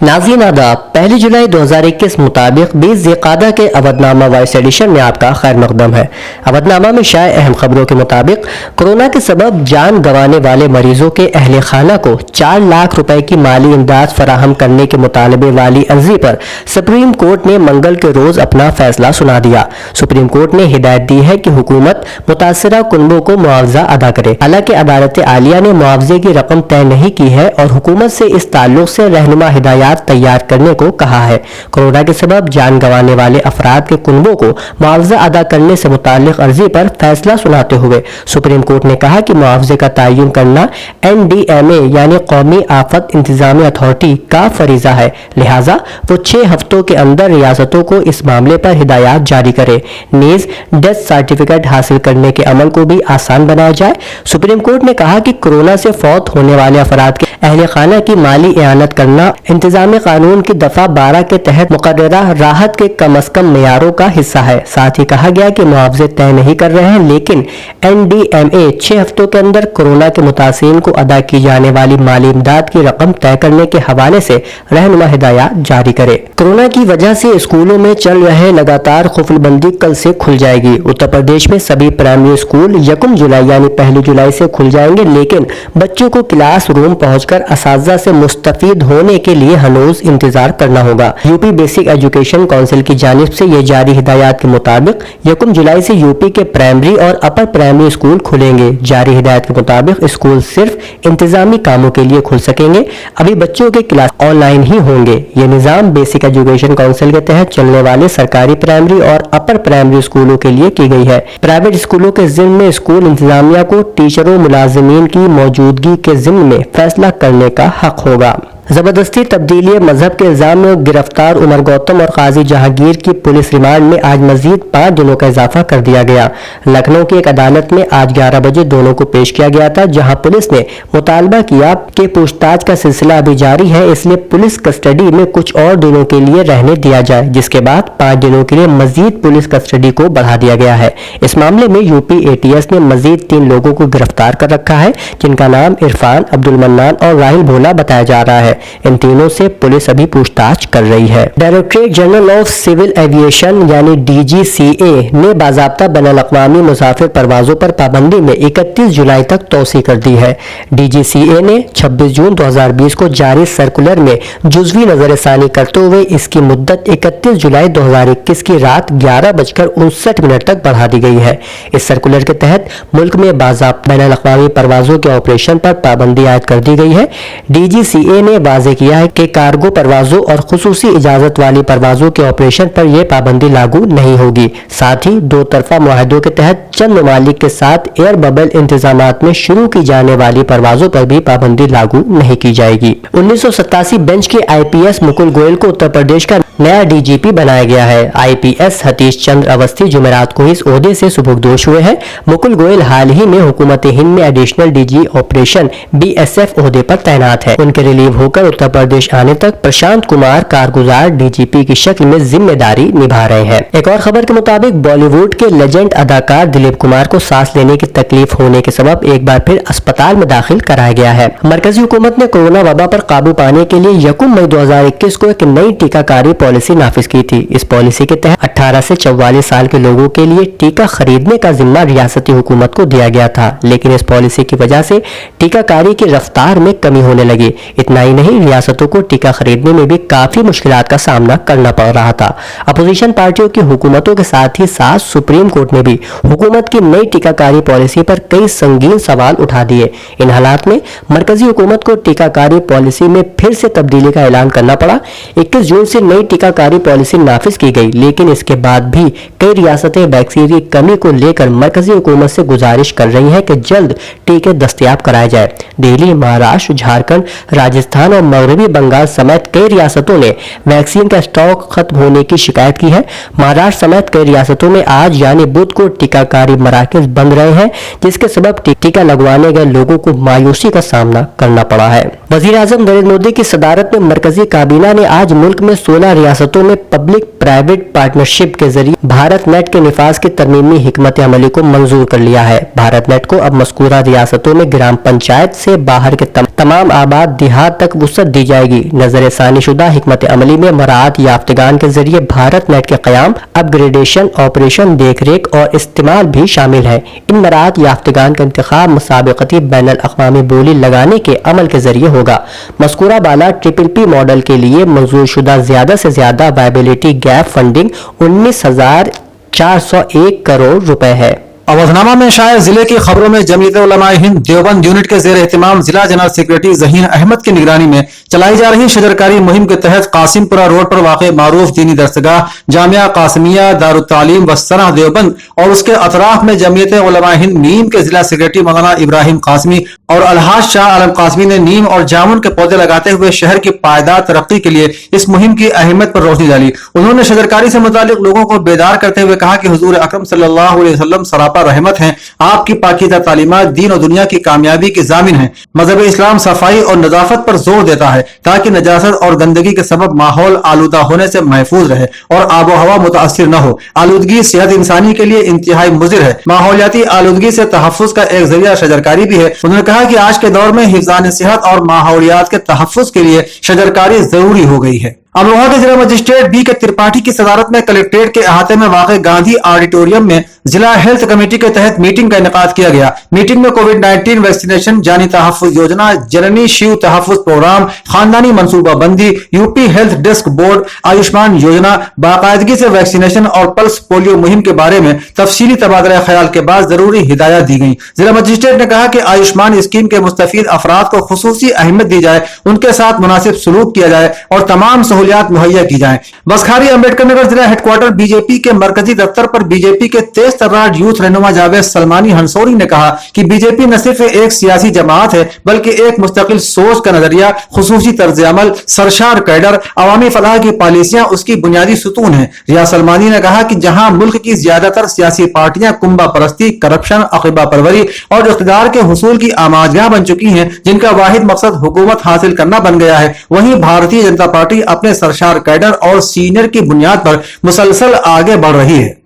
नाज़रीन आदाब, 1 जुलाई 2021 मुताबिक 20 ज़िक़ादा के अवधनामा वॉइस एडिशन में आपका खैर मक़दम है। अवधनामा में शाये अहम खबरों के मुताबिक कोरोना के सबब जान गंवाने वाले मरीजों के अहले खाना को 4 लाख रुपए की माली इमदाद फराहम करने के मुतालबे वाली अर्जी पर सुप्रीम कोर्ट ने मंगल के रोज अपना फैसला सुना दिया। सुप्रीम कोर्ट ने हिदायत दी है कि हुकूमत मुतासरा कुनबों को मुआवजा अदा करे। हालांकि अदालत आलिया ने मुआवजे की रकम तय नहीं की है और हुकूमत से इस ताल्लुक से रहनुमा हिदायत तैयार करने को कहा है। कोरोना के सबब जान गंवाने वाले अफराद के कुनबों को मुआवजा अदा करने से मुताल्लिक अर्जी पर फैसला सुनाते हुए सुप्रीम कोर्ट ने कहा कि मुआवजे का तयन करना NDMA यानी कौमी आफत इंतजामी अथॉरिटी का फरीजा है, लिहाजा वो 6 हफ्तों के अंदर रियासतों को इस मामले पर हिदायत जारी करे। नीज डेथ सर्टिफिकेट हासिल करने के अमल को भी आसान बनाया जाए। सुप्रीम कोर्ट ने कहा कि कोरोना से फौत होने वाले अफराद के अहले खाना की माली इआनत करना इंतजामी कानून की दफा 12 के तहत मुकर्ररा राहत के कम अज कम मेयारों का हिस्सा है। साथ ही कहा गया कि मुआवजे तय नहीं कर रहे हैं, लेकिन NDMA 6 हफ्तों के अंदर कोरोना के मुतासिरीन को अदा की जाने वाली माली इमदाद की रकम तय करने के हवाले से रहनुमा हिदायत जारी करे। कोरोना की वजह से स्कूलों में चल रहे लगातार खुफलबंदी कल से खुल जाएगी। उत्तर प्रदेश में सभी प्राइमरी स्कूल 1 जुलाई यानी 1 जुलाई से खुल जाएंगे, लेकिन बच्चों को क्लास रूम पहुंचकर असातिज़ा से मुस्तफीद होने के लिए हनूज इंतजार करना होगा। यूपी बेसिक एजुकेशन काउंसिल की जानिब से ये जारी हिदायत के मुताबिक 1 जुलाई से यूपी के प्राइमरी और अपर प्राइमरी स्कूल खुलेंगे। जारी हिदायत के मुताबिक स्कूल सिर्फ इंतजामी कामों के लिए खुल सकेंगे। अभी बच्चों के क्लास ऑनलाइन ही होंगे। ये निज़ाम बेसिक एजुकेशन काउंसिल के तहत चलने वाले सरकारी प्राइमरी और अपर प्राइमरी स्कूलों के लिए की गई है। प्राइवेट स्कूलों के जिम्मे में स्कूल इंतजामिया को टीचरों मुलाजिमीन की मौजूदगी के जिम्मे में फैसला करने का हक होगा। जबरदस्ती तब्दीली मजहब के इल्जाम में गिरफ्तार उमर गौतम और काजी जहांगीर की पुलिस रिमांड में आज मजीद 5 दिनों का इजाफा कर दिया गया। लखनऊ की एक अदालत में आज 11 बजे दोनों को पेश किया गया था, जहां पुलिस ने मुतालबा किया कि पूछताछ का सिलसिला अभी जारी है, इसलिए पुलिस कस्टडी में कुछ और दिनों के लिए रहने दिया जाए, जिसके बाद 5 दिनों के लिए मजीद पुलिस कस्टडी को बढ़ा दिया गया है। इस मामले में यूपी ATS ने मजीद 3 लोगों को गिरफ्तार कर रखा है, जिनका नाम इरफान, अब्दुल मन्नान और राहिल भोला बताया जा रहा है। इन तीनों से पुलिस अभी पूछताछ कर रही है। Directorate general of civil aviation यानी DGCA ने बाज़ाब्ता बैनुल-अक़वामी मुसाफिर परवाजों पर पाबंदी में 31 जुलाई तक तौसी कर दी है। DGCA ने 26 जून 2020 को जारी सर्कुलर में जुज़वी नजरसानी करते हुए इसकी मुद्दत 31 जुलाई 2021 की रात 11:59 तक बढ़ा दी गई है। इस सर्कुलर के तहत मुल्क में बाज़ाब्ता बैनुल-अक़वामी परवाजों के ऑपरेशन पर पाबंदी आयद कर दी गई है। DGCA ने वाज़ेह किया है कि कार्गो परवाजों और खुसूसी इजाजत वाली परवाजों के ऑपरेशन पर यह पाबंदी लागू नहीं होगी। साथ ही 2 तरफा मुआहदों के तहत चंद ममालिक के साथ एयर बबल इंतजामात में शुरू की जाने वाली परवाजों पर भी पाबंदी लागू नहीं की जाएगी। 1987 बेंच के IPS मुकुल गोयल को उत्तर प्रदेश का नया DGP बनाया गया है। IPS हतीश चंद्र अवस्थी जुमेरात को इस ओहदे से सुबुकदोश हुए हैं। मुकुल गोयल हाल ही में हुकूमत हिंद में एडिशनल DG ऑपरेशन BSF ओहदे पर तैनात है। उनके रिलीव होकर उत्तर प्रदेश आने तक प्रशांत कुमार कारगुजार DGP की शक्ल में जिम्मेदारी निभा रहे हैं। एक और खबर के मुताबिक बॉलीवुड के लेजेंड अदाकार दिलीप कुमार को सांस लेने की तकलीफ होने के सबब एक बार फिर अस्पताल में दाखिल कराया गया है। मरकजी हुकूमत ने कोरोना वबा पर काबू पाने के लिए 1 मई 2021 को एक नई टीकाकारी पॉलिसी नाफिज की थी। इस पॉलिसी के तहत 18 से 44 साल के लोगों के लिए टीका खरीदने का जिम्मा रियासती हुकूमत को दिया गया था, लेकिन इस पॉलिसी की वजह से टीकाकारी की रफ्तार में कमी होने लगी। इतना ही नहीं, रियासतों को टीका खरीदने में भी काफी मुश्किलात का सामना करना पड़ रहा था। अपोजिशन पार्टियों की हुकूमतों के साथ ही साथ सुप्रीम कोर्ट ने भी हुकूमत की नई टीकाकारी पॉलिसी पर कई संगीन सवाल उठा दिए। इन हालात में मरकजी हुकूमत को टीकाकारी पॉलिसी में फिर से तब्दीली का ऐलान करना पड़ा। 21 जून से नई टीकाकारी पॉलिसी नाफिज की गई, लेकिन इसके बाद भी कई रियासतें वैक्सीन की कमी को लेकर मरकजी हुकूमत से गुजारिश कर रही हैं कि जल्द टीके दस्तयाब कराए जाए। दिल्ली, महाराष्ट्र, झारखंड, राजस्थान और मगरबी बंगाल समेत कई रियासतों ने वैक्सीन का स्टॉक खत्म होने की शिकायत की है। महाराष्ट्र समेत कई रियासतों में आज यानी बुध को टीकाकारी मराकज बंद रहे हैं, जिसके सबब टीका लगवाने गए लोगों को मायूसी का सामना करना पड़ा है। वज़ीर आज़म नरेंद्र मोदी की सदारत में मरकजी काबीना ने आज मुल्क में 16 रियासतों में पब्लिक प्राइवेट पार्टनरशिप के जरिए भारत नेट के निफाज की तरमीमी हिकमत अमली को मंजूर कर लिया है। भारत नेट को अब मज़कूरा रियासतों में ग्राम पंचायत से बाहर के तमाम आबाद देहात तक वुसअत दी जाएगी। नजर सानी शुदा हिकमत अमली में मराहत याफ्तगान के जरिए भारत नेट के क़याम, अपग्रेडेशन, ऑपरेशन, देख रेख और इस्तेमाल भी शामिल है। इन मराहत याफ्तगान का इंतखाब मुसाबिकती बैनुल अक़वामी बोली लगाने के अमल के जरिए होगा। मज़कूरा बाला PPP मॉडल के लिए मंजूर शुदा ज्यादा से ज्यादा वायबिलिटी गैप फंडिंग 19,401 करोड़ रुपए है। अवधनामा में शायर जिले की खबरों में जमीयत उलमाए हिंद देवबंद यूनिट के जेर एहतमाम जिला जनरल सेक्रेटरी ज़हीन अहमद की निगरानी में चलाई जा रही शजरकारी मुहिम के तहत कासिमपुरा रोड पर वाक़ मारूफ दीनी दरसगाह जामिया कासमिया दारुत्तालीम वस्सना देवबंद और उसके अतराफ में जमीयत उलमाए हिंद नीम के जिला सेक्रेटरी मौलाना इब्राहिम कासमी और अलहाज शाह आलम कासमी ने नीम और जामुन के पौधे लगाते हुए शहर की पायदार तरक्की के लिए इस मुहिम की अहमियत पर रोशनी डाली। उन्होंने शजरकारी से मुतालिक लोगों को बेदार करते हुए कहा कि हुजूर अकरम सल्लल्लाहु अलैहि वसल्लम सरापा रहमत हैं। आपकी पाकीज़ा तालीमात दीन और दुनिया की कामयाबी की जामिन है। मजहब इस्लाम सफाई और नजाफत पर जोर देता है ताकि नजासत और गंदगी के सबब माहौल आलूदा होने से महफूज रहे और आबो हवा मुतासिर न हो। आलूदगी सेहत इंसानी के लिए इंतहाई मुज़िर है। माहौलियाती आलूदगी से तहफ़्फ़ुज़ का एक जरिया शजरकारी भी है। उन्होंने कहा कि आज के दौर में हिफ़्ज़ान सेहत और माहौलियात के तहफ़्फ़ुज़ के लिए शजरकारी जरूरी हो गई है। अमरोहा के जिला मजिस्ट्रेट बी के त्रिपाठी की सदारत में कलेक्ट्रेट के अहाते में वाक़ गांधी ऑडिटोरियम में जिला हेल्थ कमेटी के तहत मीटिंग का इनेकाद किया गया। मीटिंग में कोविड-19 वैक्सीनेशन, जानी तहफ़्फ़ुज़ योजना, जननी शिव तहफ़्फ़ुज़ प्रोग्राम, खानदानी मनसूबा बंदी, UP health desk board, Ayushman योजना, बाकायदगी से वैक्सीनेशन और पल्स पोलियो मुहिम के बारे में तफसीली तबादला ख्याल के बाद जरूरी हिदायत दी गई। जिला मजिस्ट्रेट ने कहा कि आयुष्मान स्कीम के मुस्तफीद अफराद को खुसूसी अहमियत दी जाए, उनके साथ मुनासिब सलूक किया जाए और तमाम सहूलियात मुहैया की जाए। बसखारी अम्बेडकर नगर जिला हेडक्वार्टर बीजेपी के मरकजी दफ्तर पर बीजेपी के तेज तर्रार यूथ रहनुमा जावेद सलमानी हंसोरी ने कहा कि बीजेपी न सिर्फ एक सियासी जमात है बल्कि एक मुस्तकिल सोच का नजरिया, खुसूसी तर्ज अमल, सरशार कैडर, अवामी फलाह की पॉलिसियां उसकी बुनियादी सुतून है। रिया सलमानी ने कहा कि जहां मुल्क की ज्यादातर सियासी पार्टियां कुंबा परस्ती, करप्शन, अकीबा परवरी और इख्तिदार के हुसूल की आमाजगाह बन चुकी हैं, जिनका वाहिद मकसद हुकूमत हासिल करना बन गया है, वहीं भारतीय जनता पार्टी अपने सरशार कैडर और सीनियर की बुनियाद पर मुसलसल आगे बढ़ रही है।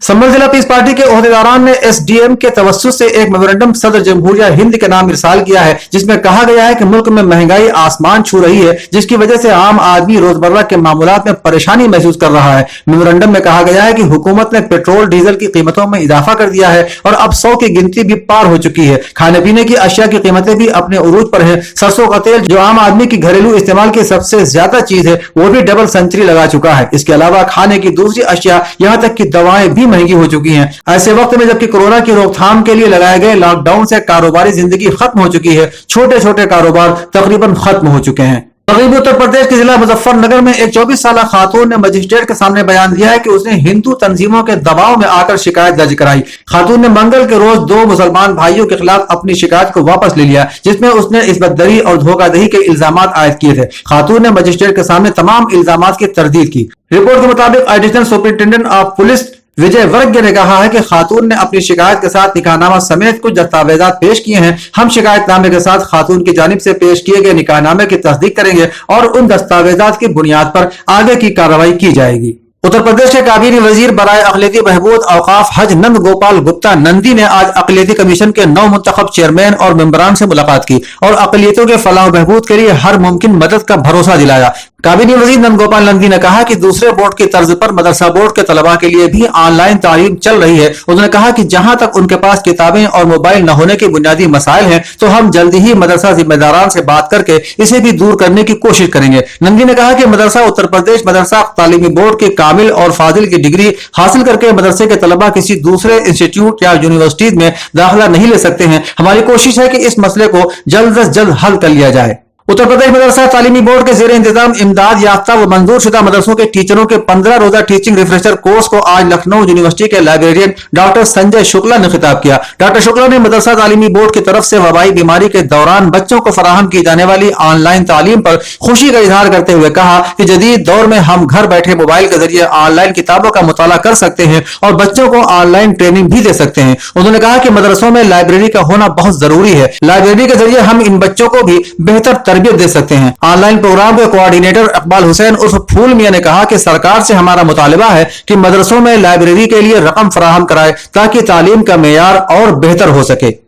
संभल जिला पीस पार्टी के ओहदेदारान ने SDM के तवस्सुस से एक मेमोरेंडम सदर जमहूरिया हिंद के नाम इरसाल किया है, जिसमें कहा गया है कि मुल्क में महंगाई आसमान छू रही है, जिसकी वजह से आम आदमी रोजमर्रा के मामूलात में परेशानी महसूस कर रहा है। मेमोरेंडम में कहा गया है कि हुकूमत ने पेट्रोल डीजल की कीमतों में इजाफा कर दिया है और अब 100 की गिनती भी पार हो चुकी है। खाने पीने की अशिया की कीमतें भी अपने उरूज पर है। सरसों का तेल, जो आम आदमी की घरेलू इस्तेमाल की सबसे ज्यादा चीज है, वो भी डबल सेंचुरी लगा चुका है। इसके अलावा खाने की दूसरी अशिया, यहाँ तक की दवाएं भी महंगी हो चुकी हैं। ऐसे वक्त में जबकि कोरोना की रोकथाम के लिए लगाए गए लॉकडाउन से कारोबारी जिंदगी खत्म हो चुकी है, छोटे छोटे कारोबार तकरीबन खत्म हो चुके हैं। मगरबी उत्तर प्रदेश के जिला मुजफ्फरनगर में एक 24 साल खातून ने मजिस्ट्रेट के सामने बयान दिया है कि उसने हिंदू तंजीमों के दबाव में आकर शिकायत दर्ज कराई। खातून ने मंगल के रोज 2 मुसलमान भाइयों के खिलाफ अपनी शिकायत को वापस ले लिया, जिसमें उसने इस्बतदरी और धोखाधड़ी के इल्जामात आयद किए थे। खातून ने मजिस्ट्रेट के सामने तमाम इल्जामात की तरदीद की। रिपोर्ट के मुताबिक एडिशनल सुपरिटेंडेंट ऑफ पुलिस विजय वर्ग ने कहा है कि खातून ने अपनी शिकायत के साथ निकाहनामा समेत कुछ दस्तावेजात पेश किए हैं। हम शिकायतनामे के साथ खातून की जानिब से पेश किए गए निकाहनामे की तस्दीक करेंगे और उन दस्तावेजात की बुनियाद पर आगे की कार्रवाई की जाएगी। उत्तर प्रदेश के काबीनी वजीर बराए अक़लियती बहबूद औकाफ हज नंद गोपाल गुप्ता नंदी ने आज अक़लियती कमीशन के नौ मुंतखब चेयरमैन और मेंबरान से मुलाकात की और अक़लियतों के फलाह बहबूद के लिए हर मुमकिन मदद का भरोसा दिलाया। काबीनी वजीर नंद गोपाल नंदी ने कहा कि दूसरे बोर्ड की तर्ज पर मदरसा बोर्ड के तलबा के लिए भी ऑनलाइन तालीम चल रही है। उन्होंने कहा कि जहां तक उनके पास किताबें और मोबाइल न होने के बुनियादी मसाइल हैं, तो हम जल्दी ही मदरसा जिम्मेदारान से बात करके इसे भी दूर करने की कोशिश करेंगे। नंदी ने कहा कि मदरसा उत्तर प्रदेश मदरसा तालीमी बोर्ड के कामिल और फाजिल की डिग्री हासिल करके मदरसे के तलबा किसी दूसरे इंस्टीट्यूट या यूनिवर्सिटीज में दाखिला नहीं ले सकते हैं। हमारी कोशिश है कि इस मसले को जल्द से जल्द हल कर लिया जाए। उत्तर प्रदेश मदरसा तालीमी बोर्ड के जेर इंतजाम इमदाद याफ्ता व मंजूर शुदा मदरसों के टीचरों के 15 रोजा टीचिंग रिफ्रेशर कोर्स को आज लखनऊ यूनिवर्सिटी के लाइब्रेरियन डॉक्टर संजय शुक्ला ने खिताब किया। डॉक्टर शुक्ला ने मदरसा तालीमी बोर्ड की तरफ से वबाई बीमारी के दौरान बच्चों को फराहम की जाने वाली ऑनलाइन तालीम पर खुशी का इजहार करते हुए कहा कि जदीद दौर में हम घर बैठे मोबाइल के जरिए ऑनलाइन किताबों का मुताला कर सकते हैं और बच्चों को ऑनलाइन ट्रेनिंग भी दे सकते हैं। उन्होंने कहा कि मदरसों में लाइब्रेरी का होना बहुत जरूरी है। लाइब्रेरी के जरिए हम इन बच्चों को भी बेहतर तरबियत दे सकते हैं। ऑनलाइन प्रोग्राम के कोऑर्डिनेटर इकबाल हुसैन उर्फ फूल मियां ने कहा कि सरकार से हमारा मुतालबा है कि मदरसों में लाइब्रेरी के लिए रकम फराहम कराए ताकि तालीम का मेयार और बेहतर हो सके।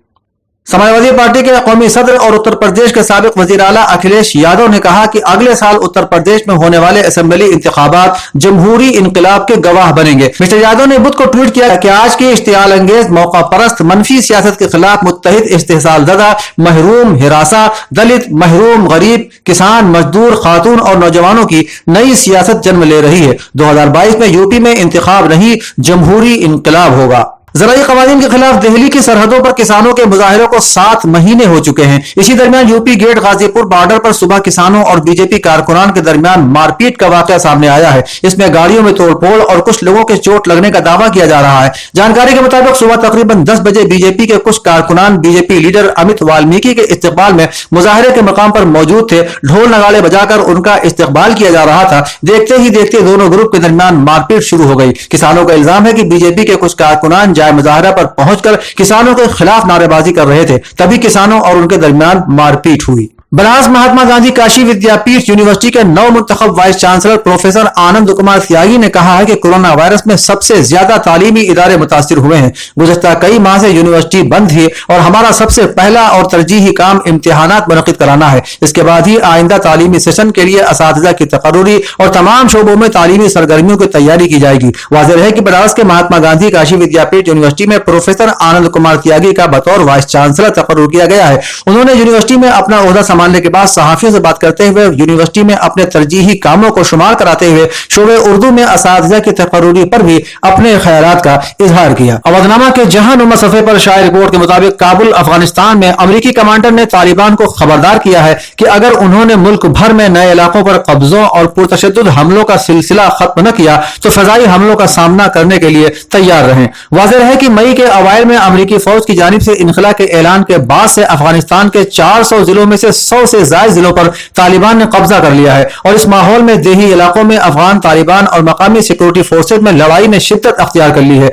समाजवादी पार्टी के कौमी सदर और उत्तर प्रदेश के साबिक वजीर आला अखिलेश यादव ने कहा कि अगले साल उत्तर प्रदेश में होने वाले असेंबली इंतखाबात जमहूरी इनकलाब के गवाह बनेंगे। मिस्टर यादव ने बुध को ट्वीट किया कि आज की इश्तियाल अंगेज मौका परस्त मनफी सियासत के खिलाफ मुत्तहिद इस्तेहसाल ज़दा महरूम हिरासा दलित महरूम गरीब किसान मजदूर खातून और नौजवानों की नई सियासत जन्म ले रही है। 2022 में यूपी में इंतखाब नहीं जमहूरी इनकलाब होगा। ज़राई क़वानीन के खिलाफ दिल्ली की सरहदों पर किसानों के मुजाहिरों को 7 महीने हो चुके हैं। इसी दरमियान यूपी गेट गाजीपुर बॉर्डर पर सुबह किसानों और बीजेपी कारकुनान के दरमियान मारपीट का वाकया सामने आया है। इसमें गाड़ियों में तोड़फोड़ और कुछ लोगों के चोट लगने का दावा किया जा रहा है। जानकारी के मुताबिक सुबह तकरीबन 10 बजे बीजेपी के कुछ कारकुनान बीजेपी लीडर अमित वाल्मीकि के इस्तकबाल में मुजाहिरे के मकाम पर मौजूद थे। ढोल नगाड़े बजाकर उनका इस्तकबाल किया जा रहा था। देखते ही देखते दोनों ग्रुप के दरमियान मारपीट शुरू हो गई। किसानों का इल्जाम है कि बीजेपी के कुछ कारकुनान मुजाहरा पर पहुंचकर किसानों के खिलाफ नारेबाजी कर रहे थे, तभी किसानों और उनके दरमियान मारपीट हुई। बनारस महात्मा गांधी काशी विद्यापीठ यूनिवर्सिटी के नव मुंतखब vice chancellor professor Anand Kumar त्यागी ने कहा है कि कोरोना वायरस में सबसे ज्यादा तालीमी इदारे मुतासिर हुए हैं। गुज़श्ता कई माह से यूनिवर्सिटी बंद थी और हमारा सबसे पहला और तरजीही काम इम्तिहानात मुनक़िद कराना है। इसके बाद ही आइंदा तालीमी सेशन के लिए असातिज़ा की तकर्रुरी और तमाम शोबों में तालीमी सरगर्मियों की तैयारी की जाएगी। वाज़ेह है कि बनारस के महात्मा गांधी काशी विद्यापीठ यूनिवर्सिटी में प्रोफेसर आनंद कुमार त्यागी का बतौर वाइस चांसलर तकर्रुर किया गया है। उन्होंने यूनिवर्सिटी में अपना ओहदा संभालने के बाद सहाफियों से बात करते हुए यूनिवर्सिटी में अपने तरजीही कामों को शुमार कराते हुए शोबे उर्दू में असातिज़ा की तकर्रुरी पर भी अपने ख्यालात का इजहार किया। अवधनामा के जहानुमा सफ़े पर शाये रिपोर्ट के मुताबिक काबुल अफगानिस्तान में अमरीकी कमांडर ने तालिबान को खबरदार किया है कि अगर उन्होंने मुल्क भर में नए इलाकों पर कब्जों और पुरतशद्दुद हमलों का सिलसिला खत्म न किया तो फजाई हमलों का सामना करने के लिए तैयार रहें। वाज़ेह है कि मई के अवाइल में अमरीकी फौज की जानिब से इनखला के ऐलान के बाद से अफगानिस्तान के 400 जिलों में से 100 से ज्यादा जिलों पर तालिबान ने कब्जा कर लिया है और इस माहौल में देही इलाकों में अफगान तालिबान और मकामी सिक्योरिटी फोर्सेज में लड़ाई ने शिद्दत अख्तियार कर ली है।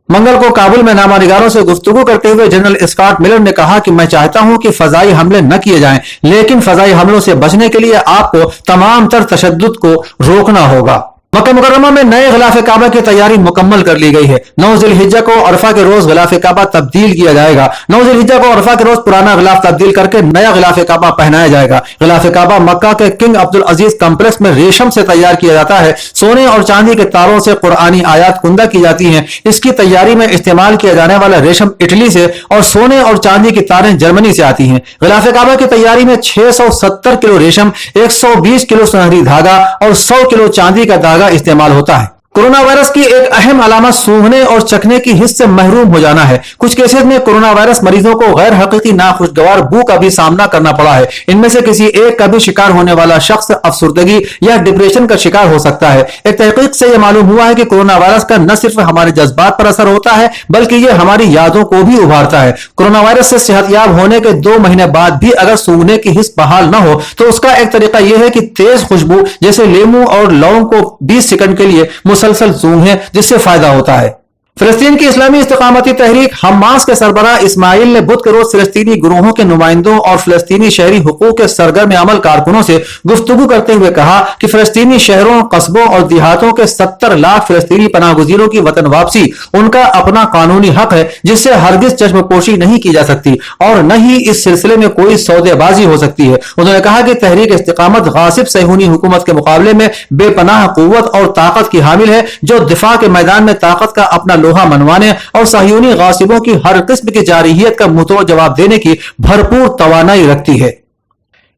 मंगल को काबुल में नामानिगारों से गुफ्तगू करते हुए जनरल स्कॉट मिलर ने कहा कि मैं चाहता हूं कि फजाई हमले न किए जाएं, लेकिन फजाई हमलों से बचने के लिए आपको तमाम तर तशद्दुद को रोकना होगा। मक्का मुकर्रमा में नए गिलाफ काबा की तैयारी मुकम्मल कर ली गई है। 9 ज़िलहिज्जा को अरफा के रोज गिलाफ काबा तब्दील किया जाएगा। 9 ज़िलहिज्जा को अरफा के रोज पुराना गिलाफ तब्दील करके नया गिलाफ काबा पहनाया जाएगा। गिलाफ काबा मक्का के किंग अब्दुल अजीज कॉम्प्लेक्स में रेशम से तैयार किया जाता है। सोने और चांदी के तारों से कुरानी आयात कुंदा की जाती हैं। इसकी तैयारी में इस्तेमाल किया जाने वाला रेशम इटली से और सोने और चांदी की तारें जर्मनी से आती हैं। गिलाफ काबा की तैयारी में 670 किलो रेशम, 120 किलो सुनहरी धागा और 100 किलो चांदी का धागा इस्तेमाल होता है। कोरोना वायरस की एक अहम अलामत सूंघने और चखने की हिस्स से महरूम हो जाना है। कुछ केसेस में कोरोना वायरस मरीजों को गैर हकीकी नाखुशगवार बू का भी सामना करना पड़ा है। इनमें से किसी एक का भी शिकार होने वाला शख्स अफसुर्दगी या डिप्रेशन का शिकार हो सकता है। एक तहकीक से यह मालूम हुआ है कि कोरोना वायरस का न सिर्फ हमारे जज्बात पर असर होता है बल्कि यह हमारी यादों को भी उभारता है। कोरोना वायरस से सेहतयाब होने के 2 महीने बाद भी अगर सूंघने की हिस्स बहाल न हो तो उसका एक तरीका यह है कि तेज खुशबू जैसे लेमू और लौंग को 20 सेकंड के लिए मुसलसल सूंघें, जिससे फायदा होता है। फिलिस्तीन की इस्लामी इस्तिकामती तहरीक हमास के सरबराह इस्माइल ने बुध के रोज फिलिस्तीनी गुरूहों के नुमाइंदों और फिलिस्तीनी शहरी हुकूक के सरगर्म अमल कारकुनों से गुफ्तगू करते हुए कहा कि फिलिस्तीनी शहरों, कस्बों और देहातों के 70 लाख फिलिस्तीनी पनाहगुजीरों की वतन वापसी उनका अपना कानूनी हक है, जिससे हरगिज चश्मपोशी नहीं की जा सकती और न ही इस सिलसिले में कोई सौदेबाजी हो सकती है। उन्होंने कहा कि तहरीक इस्तिकामत गासिब सहीनी हुकूमत के मुकाबले में बेपनाह कुव्वत और ताकत की हामिल है, जो दिफा के मैदान में ताकत का अपना लोहा मनवाने और सह्यूनी गासिबों की हर किस्म की जारहियत का मुंहतोड़ जवाब देने की भरपूर तवानाई रखती है।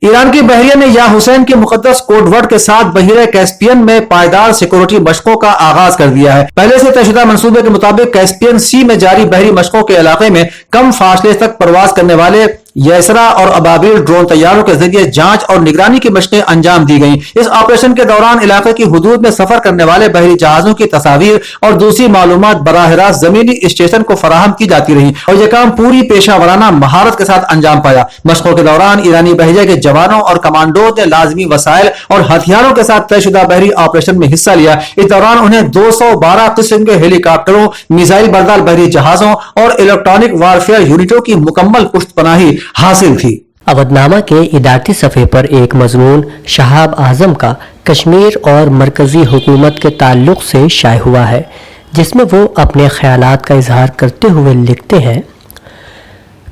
ईरान की बहरिया ने या हुसैन के मुकद्दस कोडवर्ड के साथ बहिरे कैस्पियन में पायदार सिक्योरिटी मशकों का आगाज कर दिया है। पहले से तयशुदा मंसूबे के मुताबिक कैस्पियन सी में जारी बहरी मशकों के इलाके में कम फासले तक परवाज करने वाले یسرا اور ابابیل ڈرون طیاروں کے ذریعے جانچ اور نگرانی کی مشقیں انجام دی گئیں۔ اس آپریشن کے دوران علاقے کی حدود میں سفر کرنے والے بحری جہازوں کی تصاویر اور دوسری معلومات براہ راست زمینی اسٹیشن کو فراہم کی جاتی رہی اور یہ کام پوری پیشہ ورانہ مہارت کے ساتھ انجام پایا۔ مشقوں کے دوران ایرانی بحریہ کے جوانوں اور کمانڈوز نے لازمی وسائل اور ہتھیاروں کے ساتھ طے شدہ بحری آپریشن میں حصہ لیا۔ اس دوران انہیں 212 قسم کے ہیلی کاپٹروں، میزائل بردار بحری جہازوں اور الیکٹرانک وارفیئر یونٹوں کی مکمل پشت پناہی حاصل تھی۔ اودھ نامہ کے ادارتی صفحے پر ایک مضمون شہاب اعظم کا کشمیر اور مرکزی حکومت کے تعلق سے شائع ہوا ہے، جس میں وہ اپنے خیالات کا اظہار کرتے ہوئے لکھتے ہیں: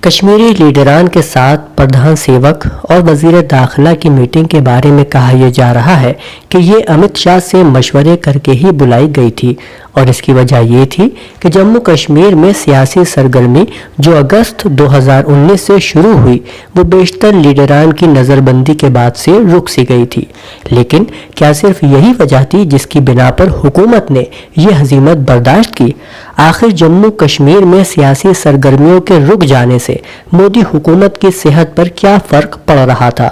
کشمیری لیڈران کے ساتھ پردھان سیوک اور وزیر داخلہ کی میٹنگ کے بارے میں کہا یہ جا رہا ہے کہ یہ امت شاہ سے مشورے کر کے ہی بلائی گئی تھی، اور اس کی وجہ یہ تھی کہ جموں کشمیر میں سیاسی سرگرمی جو اگست 2019 سے شروع ہوئی وہ بیشتر لیڈران کی نظر بندی کے بعد سے رک سی گئی تھی۔ لیکن کیا صرف یہی وجہ تھی جس کی بنا پر حکومت نے یہ ہزیمت برداشت کی؟ آخر جموں کشمیر میں سیاسی سرگرمیوں کے رک جانے سے مودی حکومت کی صحت پر کیا فرق پڑ رہا تھا؟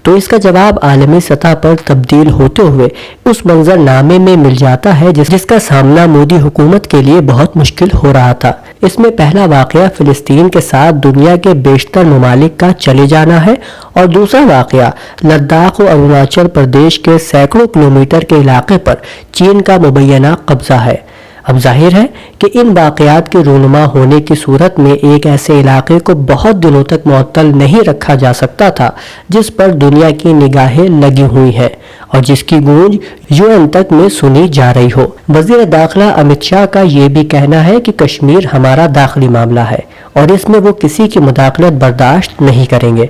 تو اس کا جواب عالمی سطح پر تبدیل ہوتے ہوئے اس منظر نامے میں مل جاتا ہے جس کا سامنا مودی حکومت کے لیے بہت مشکل ہو رہا تھا۔ اس میں پہلا واقعہ فلسطین کے ساتھ دنیا کے بیشتر ممالک کا چلے جانا ہے، اور دوسرا واقعہ لداخ و اروناچل پردیش کے سینکڑوں کلومیٹر کے علاقے پر چین کا مبینہ قبضہ ہے۔ اب ظاہر ہے کہ ان واقعات کے رونما ہونے کی صورت میں ایک ایسے علاقے کو بہت دنوں تک معطل نہیں رکھا جا سکتا تھا جس پر دنیا کی نگاہیں لگی ہوئی ہیں اور جس کی گونج UN تک میں سنی جا رہی ہو۔ وزیر داخلہ امت شاہ کا یہ بھی کہنا ہے کہ کشمیر ہمارا داخلی معاملہ ہے اور اس میں وہ کسی کی مداخلت برداشت نہیں کریں گے۔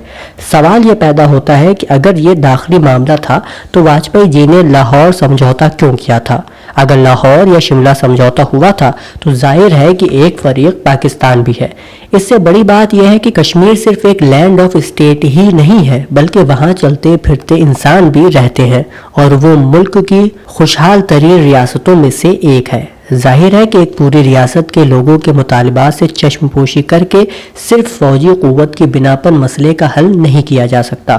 سوال یہ پیدا ہوتا ہے کہ اگر یہ داخلی معاملہ تھا تو واجپئی جی نے لاہور سمجھوتا کیوں کیا تھا؟ اگر لاہور یا شملہ سمجھوتا ہوا تھا تو ظاہر ہے کہ ایک فریق پاکستان بھی ہے۔ اس سے بڑی بات یہ ہے کہ کشمیر صرف ایک لینڈ آف اسٹیٹ ہی نہیں ہے بلکہ وہاں چلتے پھرتے انسان بھی رہتے ہیں اور وہ ملک کی خوشحال ترین ریاستوں میں سے ایک ہے۔ ظاہر ہے کہ ایک پوری ریاست کے لوگوں کے مطالبات سے چشم پوشی کر کے صرف فوجی قوت کی بنا پر مسئلے کا حل نہیں کیا جا سکتا۔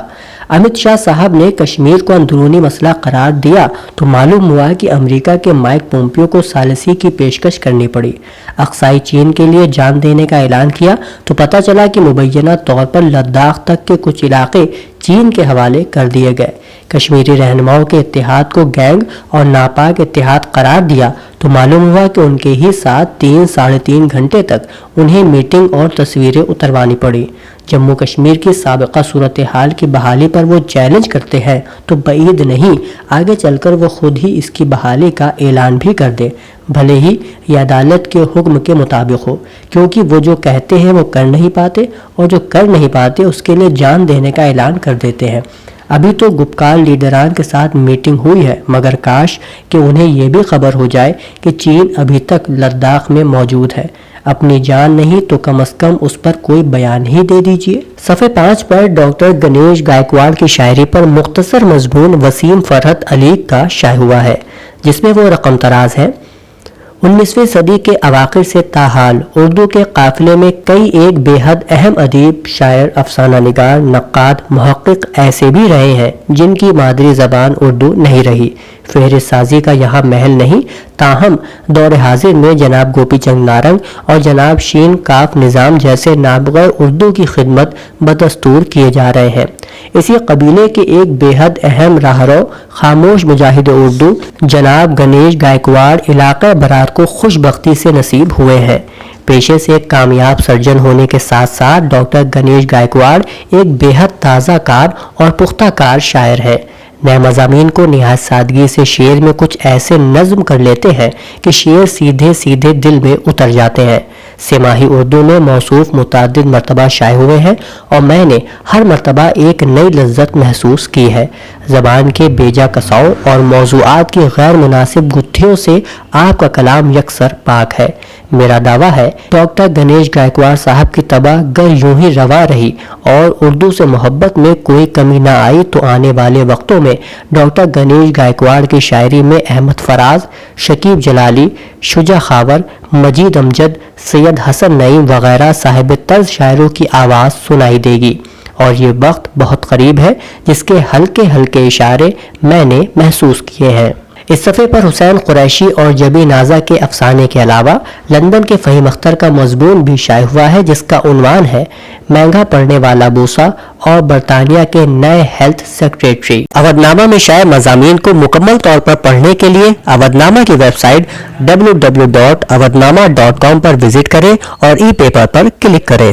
امت شاہ صاحب نے کشمیر کو اندرونی مسئلہ قرار دیا تو معلوم ہوا کہ امریکہ کے مائک پومپیو کو ثالثی کی پیشکش کرنی پڑی۔ اقصائی چین کے لیے جان دینے کا اعلان کیا تو پتہ چلا کہ مبینہ طور پر لداخ تک کے کچھ علاقے چین کے حوالے کر دیے گئے۔ کشمیری رہنماؤں کے اتحاد کو گینگ اور ناپاک اتحاد قرار دیا تو معلوم ہوا کہ ان کے ہی ساتھ 3-3.5 گھنٹے تک انہیں میٹنگ اور تصویریں اتروانی پڑی۔ جموں کشمیر کی سابقہ صورتحال کی بحالی پر وہ چیلنج کرتے ہیں تو بعید نہیں آگے چل کر وہ خود ہی اس کی بحالی کا اعلان بھی کر دے، بھلے ہی یہ عدالت کے حکم کے مطابق ہو، کیونکہ وہ جو کہتے ہیں وہ کر نہیں پاتے اور جو کر نہیں پاتے اس کے لیے جان دینے کا اعلان کر دیتے ہیں۔ ابھی تو گپکار لیڈران کے ساتھ میٹنگ ہوئی ہے، مگر کاش کہ انہیں یہ بھی خبر ہو جائے کہ چین ابھی تک لداخ میں موجود ہے۔ اپنی جان نہیں تو کم از کم اس پر کوئی بیان ہی دے دیجئے۔ صفحے 5 پر ڈاکٹر گنیش گائیکواڑ کی شاعری پر مختصر مضمون وسیم فرحت علی کا شائع ہوا ہے، جس میں وہ رقم طراز ہے: 19ویں صدی کے اواخر سے تاحال اردو کے قافلے میں کئی ایک بے حد اہم ادیب، شاعر، افسانہ نگار، نقاد، محقق ایسے بھی رہے ہیں جن کی مادری زبان اردو نہیں رہی۔ فہرست سازی کا یہاں محل نہیں، تاہم دور حاضر میں جناب گوپی چند نارنگ اور جناب شین کاف نظام جیسے نابغہ اردو کی خدمت بدستور کیے جا رہے ہیں۔ اسی قبیلے کے ایک بے حد اہم راہرو، خاموش مجاہد اردو جناب گنیش گائیکواڑ علاقہ برار کو خوش بختی سے نصیب ہوئے ہیں۔ پیشے سے ایک کامیاب سرجن ہونے کے ساتھ ساتھ ڈاکٹر گنیش گائیکواڑ ایک بے حد تازہ کار اور پختہ کار شاعر ہے۔ نئے مضامین کو نہایت سادگی سے شعر میں کچھ ایسے نظم کر لیتے ہیں کہ شعر سیدھے سیدھے دل میں اتر جاتے ہیں۔ سماحی اردو میں موصوف متعدد مرتبہ شائع ہوئے ہیں اور میں نے ہر مرتبہ ایک نئی لذت محسوس کی ہے۔ زبان کے بیجا کساؤ اور موضوعات کی غیر مناسب گتھیوں سے آپ کا کلام یکسر پاک ہے۔ میرا دعویٰ ہے ڈاکٹر گنیش گائیکواڑ صاحب کی طبع گر یوں ہی رواں رہی اور اردو سے محبت میں کوئی کمی نہ آئی تو آنے والے وقتوں میں ڈاکٹر گنیش گائیکواڑ کی شاعری میں احمد فراز، شکیب جلالی، شجاع خاور، مجید امجد، سید सैयद हसन नईम वगैरह साहिब तर्ज शायरों की आवाज़ सुनाई देगी और ये वक्त बहुत करीब है जिसके हल्के हल्के इशारे मैंने महसूस किए हैं। इस सफ़े पर हुसैन कुरैशी और जबी नाजा के अफसाने के अलावा लंदन के फ़हीम अख्तर का मज़मून भी शाये हुआ है जिसका उन्वान है महंगा पड़ने वाला बूसा और बरतानिया के नए हेल्थ सेक्रेटरी। अवधनामा में शाये मज़ामीन को मुकम्मल तौर पर पढ़ने के लिए अवधनामा की वेबसाइट www.awadnama.com पर विजिट करें और ई पेपर पर क्लिक करें।